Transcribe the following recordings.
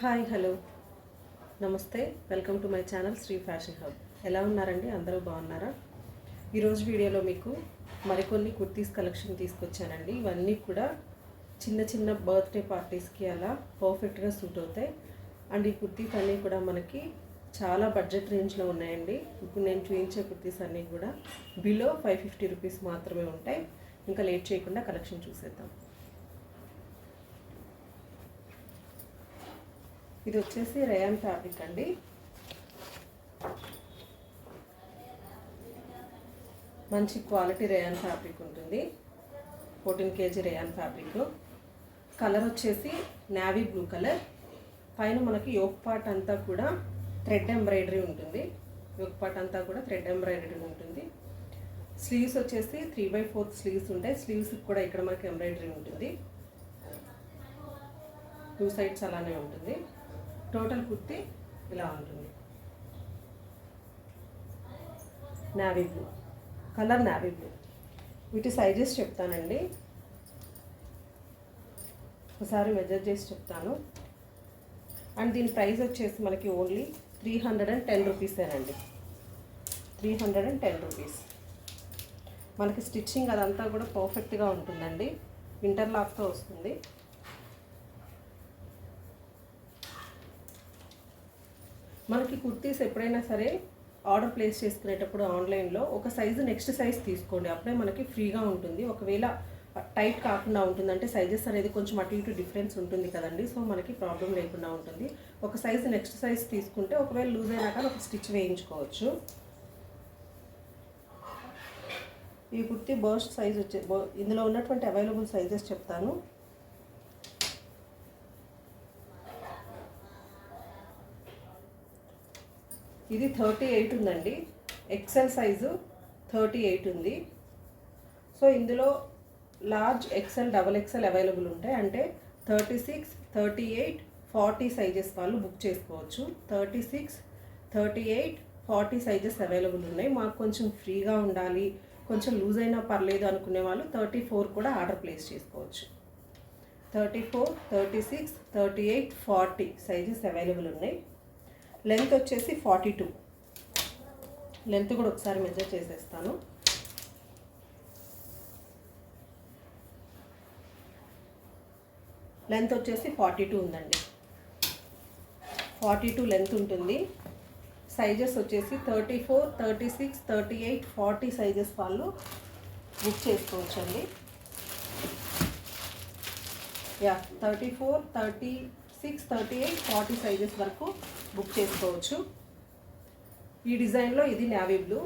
Hi hello నమస్తే welcome to my channel Sri fashion hub. ఎలా ఉన్నారండి? అందరూ బాగున్నారా? ఈరోజు వీడియోలో మీకు మరికొన్ని కుర్తీస్ కలెక్షన్ తీసుకొచ్చానండి. ఇవన్నీ కూడా చిన్న చిన్న బర్త్డే పార్టీస్కి అలా పర్ఫెక్ట్గా సూట్ అవుతాయి. అండ్ ఈ కుర్తీస్ అన్నీ కూడా మనకి చాలా బడ్జెట్ రేంజ్లో ఉన్నాయండి. ఇప్పుడు నేను చూపించే కుర్తీస్ అన్నీ కూడా బిలో 550 రూపీస్ మాత్రమే ఉంటాయి. ఇంకా లేట్ చేయకుండా కలెక్షన్ చూసేద్దాం. ఇది వచ్చేసి రేయాన్ ఫ్యాబ్రిక్ అండి. మంచి క్వాలిటీ రేయాన్ ఫ్యాబ్రిక్ ఉంటుంది. 14 kg రేయాన్ ఫ్యాబ్రిక్. కలర్ వచ్చేసి నేవీ బ్లూ కలర్. పైన మనకి యోక్ పార్ట్ అంతా కూడా థ్రెడ్ ఎంబ్రాయిడరీ ఉంటుంది. యోక్ పార్ట్ అంతా కూడా థ్రెడ్ ఎంబ్రాయిడరీ ఉంటుంది. స్లీవ్స్ వచ్చేసి 3/4 స్లీవ్స్ ఉంటాయి. స్లీవ్స్ కూడా ఇక్కడ మనకి ఎంబ్రాయిడరీ ఉంటుంది. 2 సైడ్స్ అలానే ఉంటుంది. టోటల్ కుర్తీ ఇలా ఉంటుంది. Navy blue colour, navy blue. వీటి సైజెస్ చెప్తానండి, ఒకసారి మెజర్ చేసి చెప్తాను. అండ్ దీని ప్రైస్ వచ్చేసి మనకి ఓన్లీ 310 రూపీసేనండి. 310 రూపీస్. మనకి స్టిచ్చింగ్ అదంతా కూడా పర్ఫెక్ట్గా ఉంటుందండి. ఇంటర్లాక్తో వస్తుంది. మనకి కుర్తీస్ ఎప్పుడైనా సరే ఆర్డర్ ప్లేస్ చేసుకునేటప్పుడు ఆన్లైన్లో ఒక సైజు నెక్స్ట్ సైజ్ తీసుకోండి. అప్పుడే మనకి ఫ్రీగా ఉంటుంది. ఒకవేళ టైట్ కాకుండా ఉంటుందంటే సైజెస్ అనేది కొంచెం అటు ఇటు డిఫరెన్స్ ఉంటుంది కదండి. సో మనకి ప్రాబ్లం లేకుండా ఉంటుంది. ఒక సైజు నెక్స్ట్ సైజ్ తీసుకుంటే ఒకవేళ లూజ్ అయినాక ఒక స్టిచ్ వేయించుకోవచ్చు. ఈ కుర్తీ బర్స్ట్ సైజ్ వచ్చే ఇందులో ఉన్నటువంటి అవైలబుల్ సైజెస్ చెప్తాను. ఇది 38 ఉందండి. ఎక్సెల్ సైజు 38 ఉంది. సో ఇందులో large, XL, double XL available ఉంటాయి. అంటే 36, 38, 40 సైజెస్ వాళ్ళు బుక్ చేసుకోవచ్చు. 36, 38, 40 సైజెస్ అవైలబుల్ ఉన్నాయి. మాకు కొంచెం ఫ్రీగా ఉండాలి, కొంచెం లూజ్ అయినా పర్లేదు అనుకునే వాళ్ళు 34 కూడా ఆర్డర్ ప్లేస్ చేసుకోవచ్చు. 34, 36, 38, 40 సైజెస్ అవైలబుల్ ఉన్నాయి. లెంత్ వచ్చేసి 42. లెంత్ కూడా ఒకసారి మెజర్ చేసేస్తాను. లెంత్ వచ్చేసి 42 ఉందండి. 42 లెంత్ ఉంటుంది. సైజెస్ వచ్చేసి 34, 36, 38, 40 సైజెస్ వాళ్ళు బుక్ చేసుకోవచ్చండి. 34, 36, 38, 40 సైజెస్ వరకు బుక్ చేసుకోవచ్చు. ఈ డిజైన్లో ఇది నేవీ బ్లూ.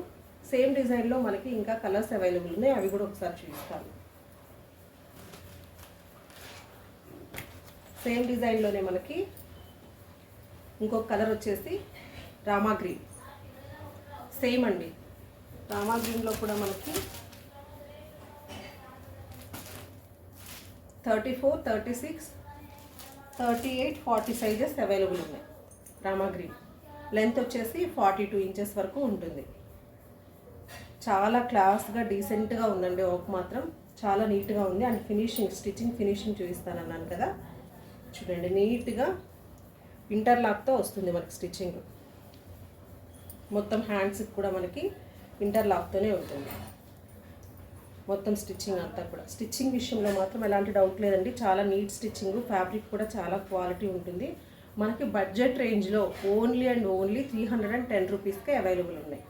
సేమ్ డిజైన్లో మనకి ఇంకా కలర్స్ అవైలబుల్ ఉన్నాయి. అవి కూడా ఒకసారి చూపిస్తాను. సేమ్ డిజైన్లోనే మనకి ఇంకొక కలర్ వచ్చేసి రామా గ్రీన్. సేమ్ అండి. రామా గ్రీన్లో కూడా మనకి 34, 36, 38, 40 సైజెస్ అవైలబుల్ ఉన్నాయి. రామా గ్రీన్. లెంత్ వచ్చేసి 42 ఇంచెస్ వరకు ఉంటుంది. చాలా క్లాస్గా, డీసెంట్గా ఉందండి. వర్క్ మాత్రం చాలా నీట్గా ఉంది. అండ్ ఫినిషింగ్, స్టిచ్చింగ్ ఫినిషింగ్ చూపిస్తానన్నాను కదా, చూడండి. నీట్గా ఇంటర్లాక్తో వస్తుంది మనకి స్టిచ్చింగ్. మొత్తం హ్యాండ్స్కి కూడా మనకి ఇంటర్లాక్తోనే ఉంటుంది. మొత్తం స్టిచ్చింగ్ అంతా కూడా. స్టిచ్చింగ్ విషయంలో మాత్రం ఎలాంటి డౌట్ లేదండి. చాలా నీట్ స్టిచ్చింగ్. ఫ్యాబ్రిక్ కూడా చాలా క్వాలిటీ ఉంటుంది. మనకి బడ్జెట్ రేంజ్లో ఓన్లీ అండ్ ఓన్లీ 310 రూపీస్కే అవైలబుల్ ఉన్నాయి.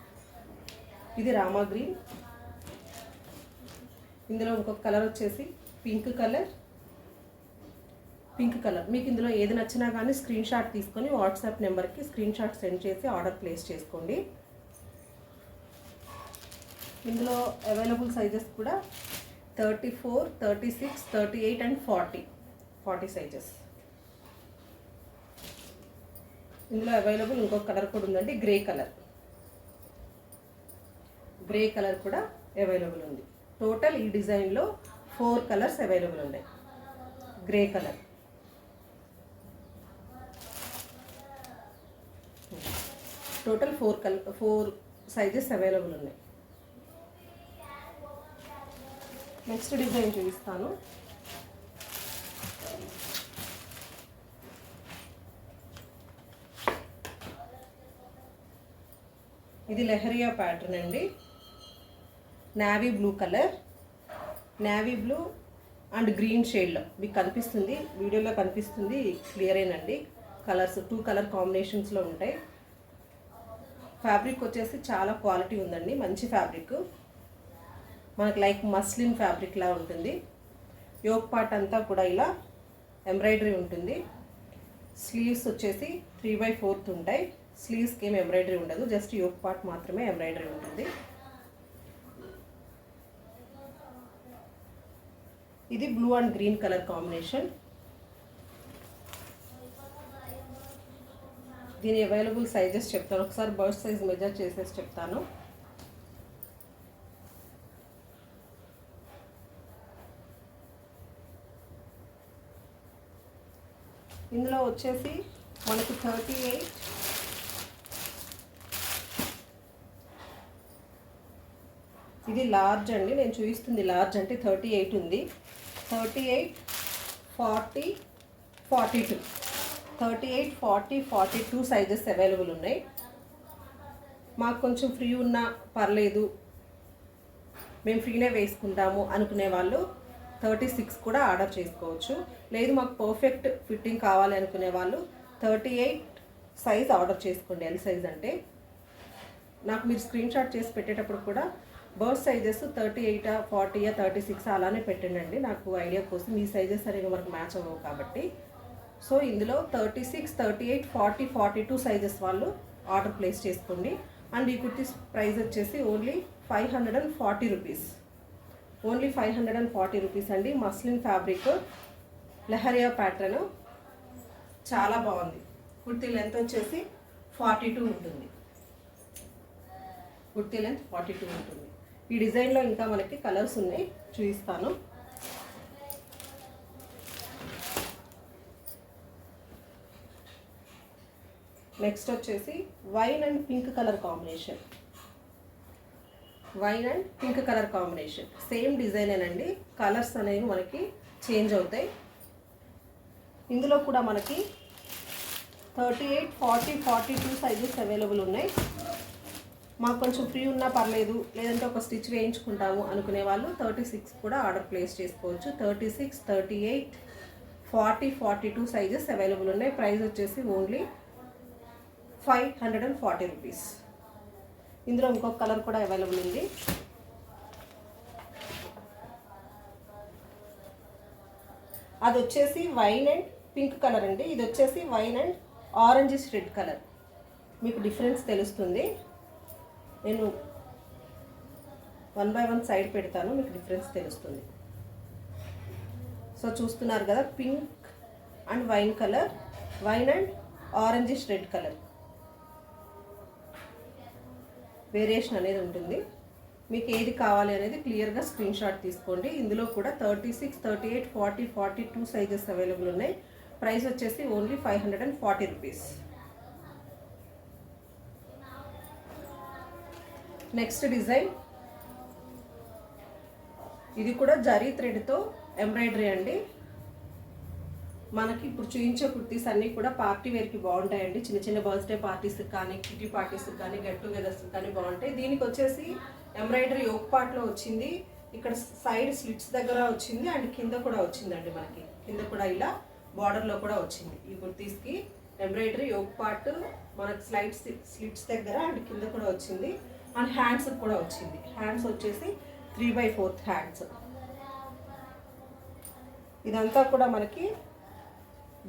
ఇది రామా గ్రీన్. ఇందులో ఇంకొక కలర్ వచ్చేసి పింక్ కలర్. మీకు ఇందులో ఏది నచ్చినా కానీ స్క్రీన్ షాట్ తీసుకొని వాట్సాప్ నెంబర్కి స్క్రీన్ షాట్ సెండ్ చేసి ఆర్డర్ ప్లేస్ చేసుకోండి. ఇందులో అవైలబుల్ సైజెస్ కూడా 34, 36, 38 అండ్ 40 సైజెస్. ఇందులో అవైలబుల్ ఇంకొక కలర్ కూడా ఉందండి, గ్రే కలర్. గ్రే కలర్ కూడా అవైలబుల్ ఉంది. టోటల్ ఈ డిజైన్లో 4 కలర్స్ అవైలబుల్ ఉన్నాయి. Grey colour. Total 4 sizes available ఉన్నాయి. నెక్స్ట్ డిజైన్ చూపిస్తాను. ఇది లెహరియా ప్యాటర్న్ అండి. Navy blue colour, navy blue and green షేడ్లో మీకు కనిపిస్తుంది, వీడియోలో కనిపిస్తుంది క్లియరేనండి. కలర్స్ 2 కలర్ కాంబినేషన్స్లో ఉంటాయి. ఫ్యాబ్రిక్ వచ్చేసి చాలా క్వాలిటీ ఉందండి, మంచి ఫ్యాబ్రిక్. మనకు లైక్ మస్లిన్ ఫ్యాబ్రిక్ లా ఉంటుంది. యోక్ పార్ట్ అంతా కూడా ఇలా ఎంబ్రాయిడరీ ఉంటుంది. స్లీవ్స్ వచ్చేసి 3/4 ఉంటాయి. స్లీవ్స్కి ఏమి ఎంబ్రాయిడరీ ఉండదు, జస్ట్ యోక్ పార్ట్ మాత్రమే ఎంబ్రాయిడరీ ఉంటుంది. ఇది blue and green colour combination. దీని అవైలబుల్ సైజెస్ చెప్తాను, ఒకసారి బర్స్ట్ సైజ్ మెజర్ చేసేసి చెప్తాను. ఇందులో వచ్చేసి మనకి 38, ఇది లార్జ్ అండి, నేను చూపిస్తుంది లార్జ్ అంటే 38 ఉంది. 38, 40, 42, 38, 40, 42 సైజెస్ అవైలబుల్ ఉన్నాయి. మాకు కొంచెం ఫ్రీ ఉన్నా పర్లేదు, మేము ఫ్రీనే వేసుకుంటాము అనుకునే వాళ్ళు 36 కూడా ఆర్డర్ చేసుకోవచ్చు. లేదు మాకు పర్ఫెక్ట్ ఫిట్టింగ్ కావాలి అనుకునే వాళ్ళు 38 సైజ్ ఆర్డర్ చేసుకోండి. ఎల్ సైజ్ అంటే నాకు మీరు స్క్రీన్ షాట్ చేసి పెట్టేటప్పుడు కూడా బర్త్ సైజెస్ 38, 40, 36 అలానే పెట్టండి, నాకు ఐడియా కోసం. ఈ సైజెస్ అనేవి మనకు మ్యాచ్ అవ్వవు కాబట్టి. సో ఇందులో 36, 38, 40, 42 సైజెస్ వాళ్ళు ఆర్డర్ ప్లేస్ చేసుకోండి. అండ్ ఈ కుర్తీస్ ప్రైస్ వచ్చేసి ఓన్లీ 540 రూపీస్. ఓన్లీ 540 రూపీస్ అండి. మస్లిన్ ఫ్యాబ్రిక్, లెహరియా ప్యాటర్న్, చాలా బాగుంది. కుర్తీ లెంత్ వచ్చేసి 42 ఉంటుంది. కుర్తీ లెంత్ 42 ఉంటుంది. ఈ డిజైన్లో ఇంకా మనకి కలర్స్ ఉన్నాయి, చూపిస్తాను. నెక్స్ట్ వచ్చేసి wine and pink colour combination. Wine and pink colour combination same డిజైనేనండి, కలర్స్ అనేవి మనకి చేంజ్ అవుతాయి. ఇందులో కూడా మనకి 38, 40, 42 సైజెస్ అవైలబుల్ ఉన్నాయి. మాకు కొంచెం ఫ్రీ ఉన్నా పర్లేదు, లేదంటే ఒక స్టిచ్ వేయించుకుంటాము అనుకునే వాళ్ళు 36 కూడా ఆర్డర్ ప్లేస్ చేసుకోవచ్చు. 36, 38, 40, 42 సైజెస్ అవైలబుల్ ఉన్నాయి. ప్రైస్ వచ్చేసి ఓన్లీ 540 రూపీస్. ఇందులో ఇంకొక కలర్ కూడా అవైలబుల్ ఉంది. అది వచ్చేసి వైన్ అండ్ పింక్ కలర్ అండి. ఇది వచ్చేసి wine and orange red colour. మీకు డిఫరెన్స్ తెలుస్తుంది, నేను 1 by 1 సైడ్ పెడతాను, మీకు డిఫరెన్స్ తెలుస్తుంది. సో చూస్తున్నారు కదా, pink and wine colour, wine and orange red colour variation అనేది ఉంటుంది. మీకు ఏది కావాలి అనేది క్లియర్గా స్క్రీన్ షాట్ తీసుకోండి. ఇందులో కూడా 36, 38, 40, 42 సైజెస్ అవైలబుల్ ఉన్నాయి. ప్రైస్ వచ్చేసి ఓన్లీ 540 రూపీస్. నెక్స్ట్ డిజైన్, ఇది కూడా జరీ థ్రెడ్తో ఎంబ్రాయిడరీ అండి. మనకి ఇప్పుడు చూపించే కుర్తీస్ అన్నీ కూడా పార్టీ వేర్కి బాగుంటాయండి. చిన్న చిన్న బర్త్డే పార్టీస్కి కానీ, కిటీ పార్టీస్కి కానీ, గెట్ టుగెదర్స్కి కానీ బాగుంటాయి. దీనికి వచ్చేసి ఎంబ్రాయిడరీ యోక్ పార్ట్లో వచ్చింది, ఇక్కడ సైడ్ స్లిట్స్ దగ్గర వచ్చింది, అండ్ కింద కూడా వచ్చిందండి. మనకి కింద కూడా ఇలా బార్డర్లో కూడా వచ్చింది. ఈ కుర్తీస్కి ఎంబ్రాయిడరీ యోక్ పార్ట్ మనకి స్లిట్స్ దగ్గర అండ్ కింద కూడా వచ్చింది, అండ్ హ్యాండ్స్ కూడా వచ్చింది. హ్యాండ్స్ వచ్చేసి 3/4 హ్యాండ్స్. ఇదంతా కూడా మనకి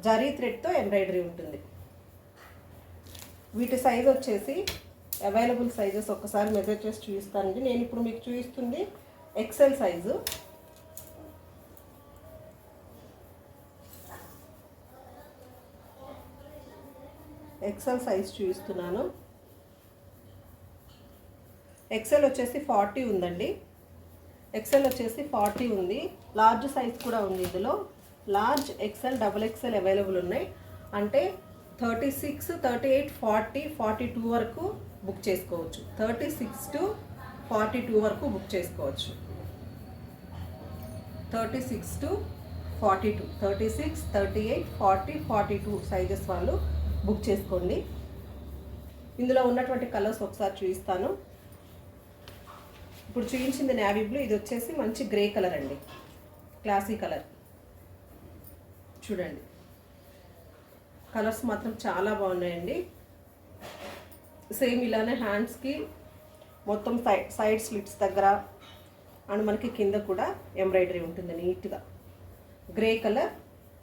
జరీ థ్రెడ్తో ఎంబ్రాయిడరీ ఉంటుంది. వీటి సైజ్ వచ్చేసి అవైలబుల్ సైజెస్ ఒక్కసారి మెజర్ చేసి చూపిస్తానండి. నేను ఇప్పుడు మీకు చూపిస్తుంది ఎక్సెల్ సైజు. ఎక్సెల్ సైజ్ చూపిస్తున్నాను. ఎక్సెల్ వచ్చేసి 40 ఉందండి. ఎక్సెల్ వచ్చేసి 40 ఉంది. లార్జ్ సైజ్ కూడా ఉంది. ఇందులో large, XL, double XL available ఉన్నాయి. అంటే 36, 38, 40, 42 వరకు బుక్ చేసుకోవచ్చు. 36 to 42 వరకు బుక్ చేసుకోవచ్చు. 36 to 42, 36, 38, 40, 42 సైజెస్ వాళ్ళు బుక్ చేసుకోండి. ఇందులో ఉన్నటువంటి కలర్స్ ఒకసారి చూపిస్తాను. ఇప్పుడు చూపించింది నేవీ బ్లూ, ఇది వచ్చేసి మంచి గ్రే కలర్ అండి, క్లాసీ కలర్. చూడండి కలర్స్ మాత్రం చాలా బాగున్నాయండి. సేమ్ ఇలానే హ్యాండ్స్కి మొత్తం సైడ్ స్లిట్స్ దగ్గర అండ్ మనకి కింద కూడా ఎంబ్రాయిడరీ ఉంటుంది నీట్గా. గ్రే కలర్,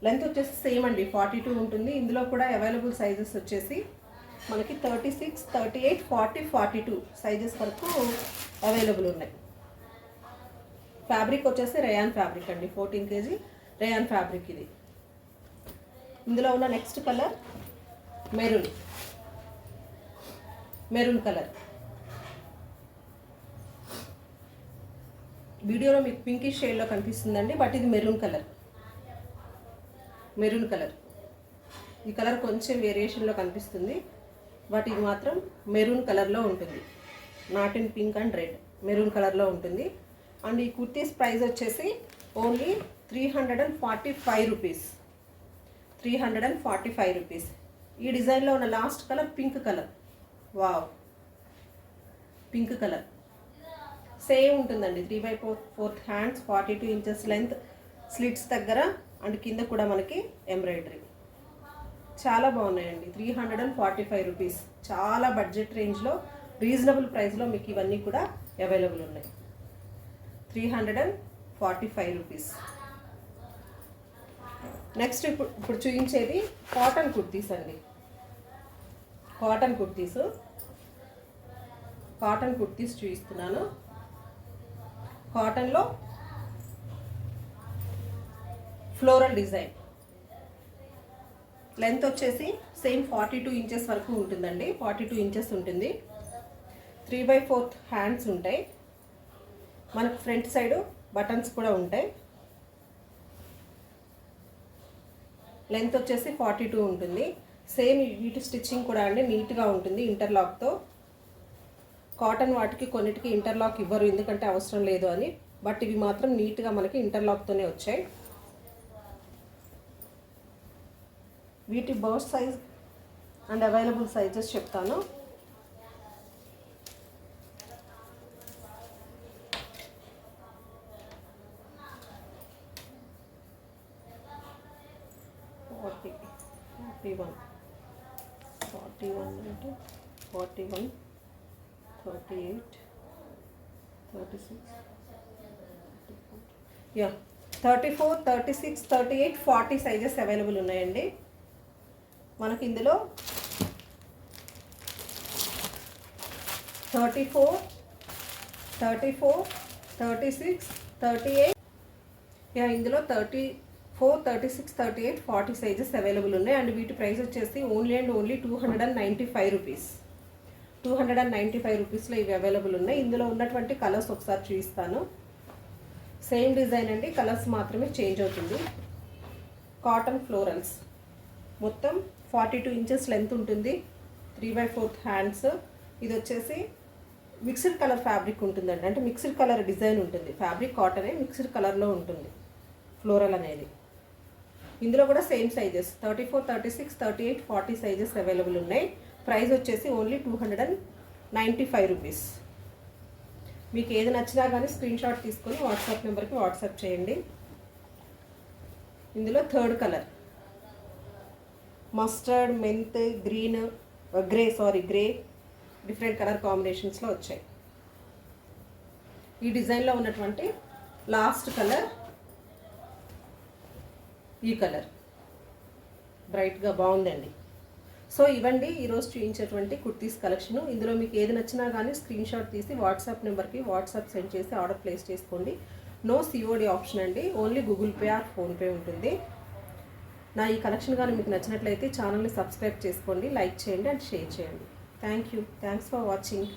లెంత్ వచ్చేసి సేమ్ అండి 42 ఉంటుంది. ఇందులో కూడా అవైలబుల్ సైజెస్ వచ్చేసి మనకి 36, 38, 40, 42 సైజెస్ వరకు అవైలబుల్ ఉన్నాయి. ఫ్యాబ్రిక్ వచ్చేసి రేయాన్ ఫ్యాబ్రిక్ అండి, 14 kg రేయాన్ ఫ్యాబ్రిక్ ఇది. ఇందులో ఉన్న నెక్స్ట్ కలర్ మెరూన్ కలర్. వీడియోలో మీకు పింకిష్ షేడ్లో కనిపిస్తుందండి, బట్ ఇది మెరూన్ కలర్. ఈ కలర్ కొంచెం వేరియేషన్లో కనిపిస్తుంది, బట్ ఇది మాత్రం మెరూన్ కలర్లో ఉంటుంది. Not in pink and red, maroon కలర్లో ఉంటుంది. అండ్ ఈ కుర్తీస్ ప్రైస్ వచ్చేసి ఓన్లీ 345 రూపీస్. 345 రూపీస్. ఈ డిజైన్లో ఉన్న last colour pink colour. Wow, pink colour same ఉంటుందండి. 3/4 హ్యాండ్స్, 42 ఇంచెస్ లెంత్, స్లిట్స్ దగ్గర అండ్ కింద కూడా మనకి ఎంబ్రాయిడరీ. చాలా బాగున్నాయండి. 345 రూపీస్. చాలా బడ్జెట్ రేంజ్లో, రీజనబుల్ ప్రైస్లో మీకు ఇవన్నీ కూడా అవైలబుల్ ఉన్నాయి. 345 రూపీస్. నెక్స్ట్ ఇప్పుడు చూపించేది కాటన్ కుర్తీస్ అండి. కాటన్ కుర్తీస్ చూపిస్తున్నాను. కాటన్లో ఫ్లోరల్ డిజైన్. లెంత్ వచ్చేసి సేమ్ 42 ఇంచెస్ వరకు ఉంటుందండి. 42 ఇంచెస్ ఉంటుంది. 3/4 హ్యాండ్స్ ఉంటాయి. మనకు ఫ్రంట్ సైడ్ బటన్స్ కూడా ఉంటాయి. లెంత్ వచ్చేసి 42 ఉంటుంది. సేమ్ వీటి స్టిచ్చింగ్ కూడా అండి నీట్గా ఉంటుంది ఇంటర్లాక్తో. కాటన్ వాటికి కొన్నిటికి ఇంటర్లాక్ ఇవ్వరు, ఎందుకంటే అవసరం లేదు అని. బట్ ఇవి మాత్రం నీట్గా మనకి ఇంటర్లాక్తోనే వచ్చాయి. వీటి burst size and available sizes చెప్తాను. అంటే 41, 38, 36, 34, 36, 38, 40 సైజెస్ అవైలబుల్ ఉన్నాయండి. మనకి ఇందులో 34, 36, 38, ఇందులో 34, 36, 38, 40 సైజెస్ అవైలబుల్ ఉన్నాయి. అండ్ వీటి ప్రైస్ వచ్చేసి ఓన్లీ 295 రూపీస్. 295 రూపీస్లో ఇవి అవైలబుల్ ఉన్నాయి. ఇందులో ఉన్నటువంటి కలర్స్ ఒకసారి చూపిస్తాను. సేమ్ డిజైన్ అండి, కలర్స్ మాత్రమే చేంజ్ అవుతుంది. కాటన్ ఫ్లోరల్స్, మొత్తం 42 ఇంచెస్ లెంత్ ఉంటుంది. 3/4 హ్యాండ్స్. ఇది వచ్చేసి మిక్స్డ్ కలర్ ఫ్యాబ్రిక్ ఉంటుందండి, అంటే మిక్స్డ్ కలర్ డిజైన్ ఉంటుంది. ఫ్యాబ్రిక్ కాటనే, మిక్స్డ్ కలర్లో ఉంటుంది ఫ్లోరల్ అనేది. ఇందులో కూడా సేమ్ సైజెస్ 34, 36, 38, 40 సైజెస్ అవైలబుల్ ఉన్నాయి. ప్రైస్ వచ్చేసి ఓన్లీ 295 రూపీస్. మీకు ఏది నచ్చినా కానీ స్క్రీన్ షాట్ తీసుకొని వాట్సాప్ నెంబర్కి వాట్సాప్ చేయండి. ఇందులో third colour mustard, mint, grey different colour కాంబినేషన్స్లో వచ్చాయి. ఈ డిజైన్లో ఉన్నటువంటి లాస్ట్ కలర్ ఈ కలర్ బ్రైట్గా బాగుందండి. సో ఇవ్వండి ఈరోజు చూపించేటువంటి కుర్తీస్ కలెక్షన్. ఇందులో మీకు ఏది నచ్చినా కానీ స్క్రీన్ షాట్ తీసి వాట్సాప్ నెంబర్కి వాట్సాప్ సెండ్ చేసి ఆర్డర్ ప్లేస్ చేసుకోండి. నో COD ఆప్షన్ అండి, only Google pay are PhonePe ఉంటుంది. నా ఈ కలెక్షన్ కానీ మీకు నచ్చినట్లయితే ఛానల్ని సబ్స్క్రైబ్ చేసుకోండి, లైక్ చేయండి అండ్ షేర్ చేయండి. Thanks for watching.